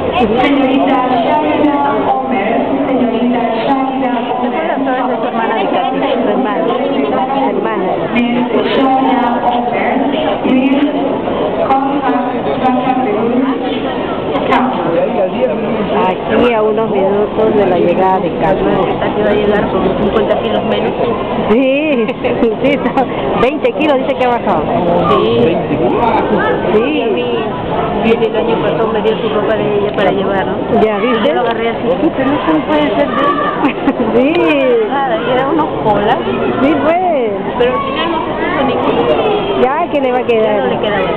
Señorita Shakira Omer, señorita Shakira Omer. Su hermana de Katy, su hermana. Miss Shakira Omer, please contact Aquí a unos minutos de la llegada de Carlos. Casi va a llegar con 50 kilos menos. Sí, sí, 20 kilos dice que ha bajado. Sí. Sí. Y a mí, el año pasado me dio su ropa de ella para llevar, ¿no? Ya viste. Yo lo agarré así, pero eso no puede ser de ella. Sí. Nada, y eran unos colas. Sí, pues. Pero al final no se puso ninguno. Ya que le va a Ya quedar. no le quedaba.